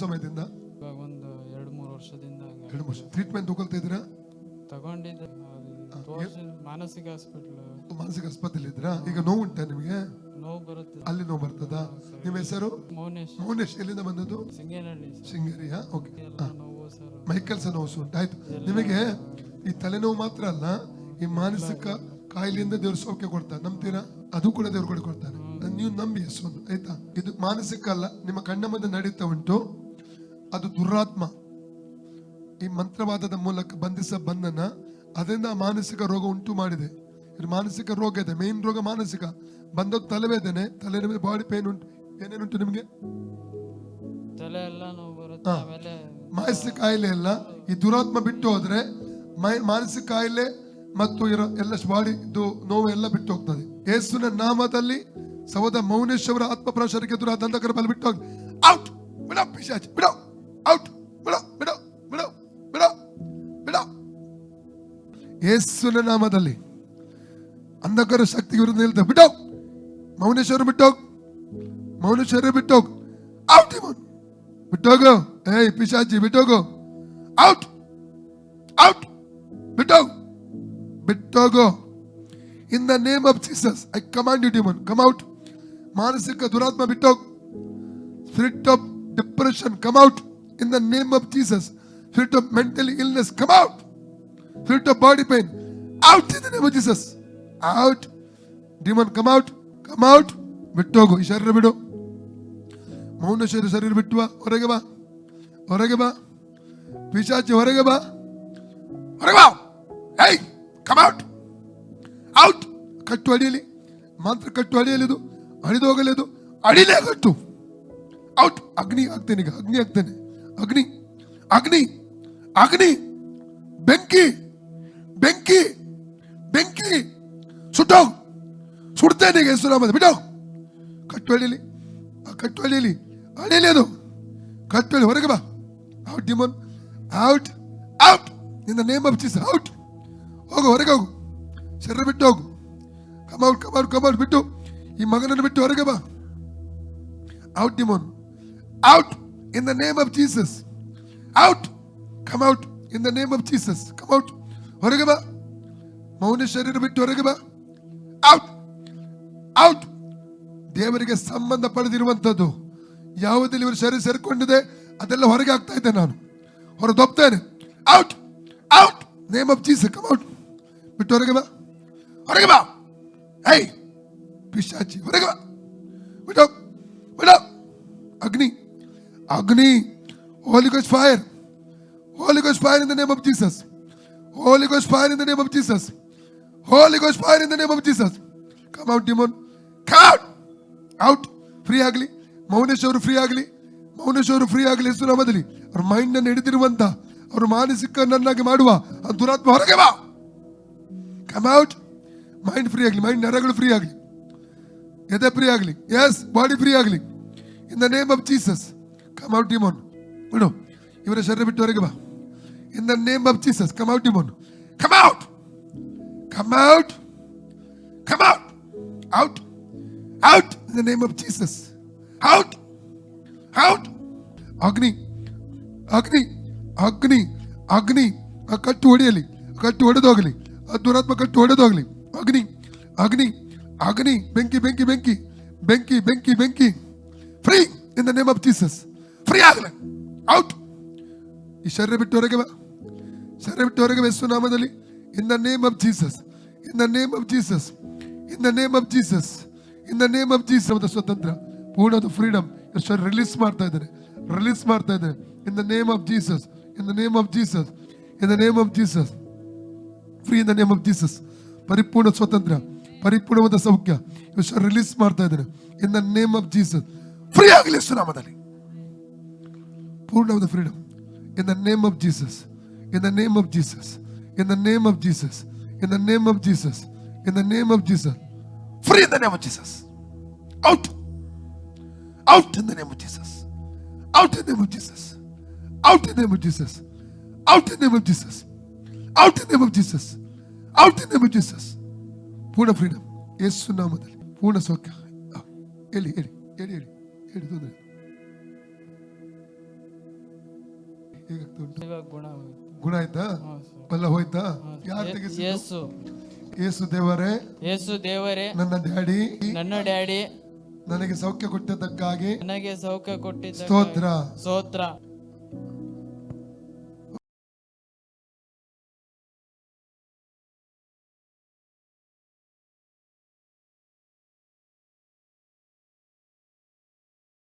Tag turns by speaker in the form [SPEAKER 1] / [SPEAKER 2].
[SPEAKER 1] ಸಮಯದಿಂದ?
[SPEAKER 2] ಇವಾಗ ಒಂದು 2-3 ವರ್ಷದಿಂದ
[SPEAKER 1] 2 ವರ್ಷ. ಟ್ರೀಟ್ಮೆಂಟ್ ತಗೊಳ್ತಾ ಇದ್ದೀರಾ?
[SPEAKER 2] ತಗೊಂಡಿದ್ದೆ. ಮಾನಸಿಕ ಹಾಸ್ಪಿಟಲ್.
[SPEAKER 1] ಮಾನಸಿಕ ಆಸ್ಪತ್ರೆಯಲ್ಲಿ ಇದ್ದೀರಾ? ಈಗ ನೋವು ಉಂಟಾ ನಿಮಗೆ?
[SPEAKER 2] ನೋವು ಬರುತ್ತೆ.
[SPEAKER 1] ಅಲ್ಲಿ ನೋವು ಬರ್ತದಾ? ನಿಮ್ಮ ಹೆಸರು?
[SPEAKER 2] ಮೌನೇಶ್.
[SPEAKER 1] ಮೌನೇಶ್. ಎಲ್ಲಿಂದ ಬಂದದ್ದು?
[SPEAKER 2] ಸಿಂಗೇನಹಳ್ಳಿ.
[SPEAKER 1] ಶೃಂಗೇರಿಯಾ? ಓಕೆ.
[SPEAKER 2] ನೋವು ಸರ್.
[SPEAKER 1] ಮೈಕಲ್ಸ ನೋವು ಉಂಟು. ಆಯ್ತು. ನಿಮಗೆ ಈ ತಲೆನೋವು ಮಾತ್ರ ಅಲ್ಲ, ಈ ಮಾನಸಿಕ ಕಾಯಿಲೆಯಿಂದ ದೇವರು ಸೌಖ್ಯ ಕೊಡ್ತಾನೆ. ನಂಬ್ತೀರಾ? ಅದು ಕೂಡ ದೇವರು ಕೊಡ್ತಾನೆ. ನೀವು ನಂಬಿ ಒಂದು. ಆಯ್ತಾ? ಇದು ಮಾನಸಿಕ ಅಲ್ಲ, ನಿಮ್ಮ ಕಣ್ಣ ಮುಂದೆ ನಡೀತಾ ಉಂಟು. ಅದು ದುರಾತ್ಮ ಈ ಮಂತ್ರವಾದದ ಮೂಲಕ ಬಂಧಿಸ ಬಂಧನ, ಅದರಿಂದ ಮಾನಸಿಕ ರೋಗ ಉಂಟು ಮಾಡಿದೆ. ಇದು ಮಾನಸಿಕ ರೋಗ ಇದೆ. ಮೇನ್ ರೋಗ ಮಾನಸಿಕ. ಬಂದದ್ದು ತಲೆವೇದನೆ, ತಲೆ ಬಾಡಿ ಪೇನ್ ಉಂಟು. ಏನೇನುಂಟು ನಿಮಗೆ?
[SPEAKER 2] ತಲೆ ಎಲ್ಲ ನೋವು ಬರುತ್ತೆ. ಆಮೇಲೆ
[SPEAKER 1] ಮಾನಸಿಕ ಕಾಯಿಲೆ ಎಲ್ಲ ಈ ದುರಾತ್ಮ ಬಿಟ್ಟು ಹೋದ್ರೆ ಮಾನಸಿಕ ಕಾಯಿಲೆ ಮತ್ತು ಇರೋ ಎಲ್ಲ ಬಾಡಿ ನೋವು ಎಲ್ಲ ಬಿಟ್ಟು ಹೋಗ್ತದೆ. ಯೇಸುವಿನ ನಾಮದಲ್ಲಿ ಸಹೋದರ ಮೌನೇಶ್ ಅವರ ಆತ್ಮ ಪ್ರವೇಶಕ್ಕೆ ದುರ ದಂಧಕರ ಬಲ ಬಿಟ್ಟು ಹೋಗಿ. ಔಟ್! ಬಿಡೋ ಪಿಶಾಚಿ, ಬಿಡೋ! ಔಟ್! ಬಿಡೋ ಬಿಡೋ ಬಿಡೋ ಬಿಡೋ ಬಿಡೋ. ಯೇಸುವಿನ ನಾಮದಲ್ಲಿ ಅಂಧಕಾರ ಶಕ್ತಿ ವಿರುದ್ಧ ನಿಲ್ತ ಬಿಟ್ಟೋಗ್. ಮೌನೇಶ್ವರ ಬಿಟ್ಟೋಗ್. ಮೌನೇಶ್ವರ ಬಿಟ್ಟೋಗ್. ಔಟ್! ಬಿಟ್ಟೋಗು. ಏಯ್ ಪಿಶಾಚಿ ಬಿಟ್ಟೋಗು. ಔಟ್! ಔಟ್! ಬಿಟ್ಟೋಗ್. ಬಿಟ್ಟೋಗು. In the name of Jesus I command you demon, come out. ಮಾನಸಿಕ ದುರಾತ್ಮ ಬಿಟ್ಟೋಗ್. Spirit of depression come out in the name of Jesus. Spirit of mental illness come out. Spirit of body pain out in the name of Jesus. Out. Demon come out, come out. ಬಿಟ್ಟೋಗು. ಈ ಶರೀರ ಬಿಡು. ಮೌನ ಶರೀರ ಬಿಟ್ಟುವ. ಹೊರಗೆ ಬಾ, ಹೊರಗೆ ಬಾ. ಪಿಶಾಚಿ ಹೊರಗೆ ಬಾ, ಹೊರಗೆ ಬಾ. ಏಯ್ ಕಮ್ ಔಟ್, ಔಟ್. ಕಟ್ಟು ಅಡಿಯಲಿ, ಮಾತ್ರ ಕಟ್ಟು ಅಡಿಯಲಿದು, ಅಡಿದು ಹೋಗಲಿದು, ಅಡಿಲೇ ಕಟ್ಟು. ಔಟ್. ಅಗ್ನಿ ಆಗ್ತೇನೆ ಈಗ, ಅಗ್ನಿ ಆಗ್ತೇನೆ. ಅಗ್ನಿ, ಅಗ್ನಿ, ಅಗ್ನಿ. ಬೆಂಕಿ, ಬೆಂಕಿ, ಬೆಂಕಿ. ಸುಟ್ಟೋಗ್. ಸುಡ್ತೇನೆ ಈಗ ಹೆಸರು ಬಿಡೋ. ಕಟ್ಟು ಅಡಿಯಲಿ, ಕಟ್ಟು ಅಡಿಯಲಿ, ಅಡಿಯಲಿ ಅದು ಕಟ್ಟು ಅಡಿ. ಹೊರಗೆ ಬಾ. Out demon, out, out in the name of Jesus. Out. ಹೋಗು, ಹೊರಗೆ ಹೋಗು. ಶರೀರ ಬಿಟ್ಟು ಹೋಗು. ಕಮೌಟ್, ಕಮೌಟ್, ಕಮೌಟ್. ಬಿಟ್ಟು ಈ ಮಗನನ್ನು ಬಿಟ್ಟು ಹೊರಗೆ ಬಾ. Out demon, out in the name of Jesus. Out. Come out in the name of Jesus. Come out. ಹೊರಗೆ ಬಾ. ಮೌನ ಶರೀರ ಬಿಟ್ಟು ಹೊರಗೆ ಬಾ. Out, out. ದೇವರಿಗೆ ಸಂಬಂಧ ಪಡೆದಿರುವಂಥದ್ದು ಯಾವುದಲ್ಲಿ ಇವರು ಶರೀರ ಸೇರಿಕೊಂಡಿದೆ ಅದೆಲ್ಲ ಹೊರಗೆ ಆಗ್ತಾ ಇದ್ದೆ, ನಾನು ಹೊರದೊಪ್ತೇನೆ. Out, out name of Jesus. Come out. ಬಿಟ್ಟು ಹೊರಗೆ ಬಾ, ಹೊರಗೆ ಬಾ. ಹೇ ಪಿಶಾಚಿ ಹೊರಗೆ ಬಾ. ಬಿಡೋ, ಬಿಡೋ. ಅಗ್ನಿ, ಅಗ್ನಿ. Holy ghost fire, holy ghost fire in the name of Jesus. Holy ghost fire in the name of Jesus. Holy ghost fire in the name of Jesus. Come out demon, come out. Out. Free ಆಗಲಿ. ಮೌನೇಶ್ ಅವರು free ಆಗಲಿ. ಮೌನೇಶ್ ಅವರು free ಆಗಲಿ. ಹೆಸರು ನಾಮದಲ್ಲಿ ಅವ್ರ mind ಅನ್ನು ಹಿಡಿದಿರುವಂತ, ಅವರು ಮಾನಸಿಕ ನನ್ನಾಗಿ ಮಾಡುವ ಆ ದುರಾತ್ಮ ಹೊರಗೆ ಬಾ. Come out. ಮೈಂಡ್ ಫ್ರೀ ಆಗಲಿ, ಮೈಂಡ್ ನರಗಳು ಫ್ರೀ ಆಗಲಿ, ಎದೆ ಫ್ರೀ ಆಗಲಿ, ಎಸ್ ಬಾಡಿ ಫ್ರೀ ಆಗಲಿ ಇನ್ the name of Jesus. Come out demon. ಬಿಡು. ಇವರ ಶರೀರ ಬಿಟ್ಟು ಹೊರಗೆ ಬಾ ಇನ್ the name of Jesus. Come out demon, come out, come out, come out, out, out in the name of Jesus. Out, out. ಅಗ್ನಿ, ಅಗ್ನಿ, ಅಗ್ನಿ, ಅಗ್ನಿ. ಆ ಕಟ್ಟು ಹೊಡೆಯಲಿ, ಕಟ್ಟು ಹೊಡೆದೋಗಲಿ, ಆ ದುರಾತ್ಮ ಕಟ್ಟು ಹೊಡೆದೋಗಲಿ. ಅಗ್ನಿ, ಅಗ್ನಿ, ಅಗ್ನಿ. ಬೆಂಕಿ, ಬೆಂಕಿ, ಬೆಂಕಿ, ಬೆಂಕಿ, ಬೆಂಕಿ, ಬೆಂಕಿ. Free in the name of Jesus. Free ಆಗಲಿ. ಔಟ್. ಈ ಶರೀರ ಬಿಟ್ಟು ಹೊರಗೆ ಬಾ, ಶರೀರ ಬಿಟ್ಟು ಹೊರಗೆ ಬಾ ಯೇಸು ನಾಮದಲ್ಲಿ. ಇನ್ the name of Jesus, in the name of Jesus, in the name of Jesus, in the name of Jesus. ಸ್ವತಂತ್ರ, ಪೂರ್ಣದ ಫ್ರೀಡಮ್ ರಿಲೀಸ್ ಮಾಡ್ತಾ ಇದ್ದಾರೆ, ರಿಲೀಸ್ ಮಾಡ್ತಾ ಇದ್ದಾರೆ. ಇನ್ the name of Jesus, in the name of Jesus, in the name of Jesus. Free in the name of Jesus. ಪರಿಪೂರ್ಣ ಸ್ವತಂತ್ರ, ಪರಿಪೂರ್ಣವಾದ ಸೌಖ್ಯ release ಮಾಡ್ತಾ ಇದ್ದಾರೆ ಇನ್ the name of Jesus. Free ಆಗಲಿ ಸುನಾಮದಲ್ಲಿ. ಪೂರ್ಣವಾದ freedom in the name of Jesus, in the name of Jesus, in the name of Jesus, in the name of Jesus, in the name of Jesus. Free in the name of Jesus. Out, out in the name of Jesus. Out in the name of Jesus. Out in the name of Jesus. Out in the name of Jesus. Out in the name of Jesus. Out in the name of Jesus. ಪೂರ್ಣ freedom ಯೇಸು ನಾಮದಲ್ಲಿ. ಪೂರ್ಣ ಸೌಖ್ಯ. ಹೇಳಿ ಹೇಳಿ ಹೇಳಿ ಹೇಳಿ ಹೇಳಿ. ತೊಂದರೆ ಹೇಗಾಗ್ತಾ ಉಂಟು?
[SPEAKER 2] ಇವಾಗ ಗುಣ ಆಗುತ್ತೆ.
[SPEAKER 1] ಗುಣ ಆಯ್ತಾ?
[SPEAKER 2] ಹ್ಞೂ ಸರ್.
[SPEAKER 1] ಎಲ್ಲ ಹೋಯ್ತಾ? ಯಾರು ತೆಗೆಸಿದ್ದು?
[SPEAKER 2] ಯೇಸು
[SPEAKER 1] ಯೇಸು ದೇವರೇ,
[SPEAKER 2] ಯೇಸು ದೇವರೇ,
[SPEAKER 1] ನನ್ನ ಡ್ಯಾಡಿ
[SPEAKER 2] ನನ್ನ ಡ್ಯಾಡಿ
[SPEAKER 1] ನನಗೆ ಸೌಖ್ಯ ಕೊಟ್ಟದ್ದಕ್ಕಾಗಿ
[SPEAKER 2] ನನಗೆ ಸೌಖ್ಯ ಕೊಟ್ಟಿದ್ದ
[SPEAKER 1] ಸ್ತೋತ್ರ.
[SPEAKER 2] ಸ್ತೋತ್ರ.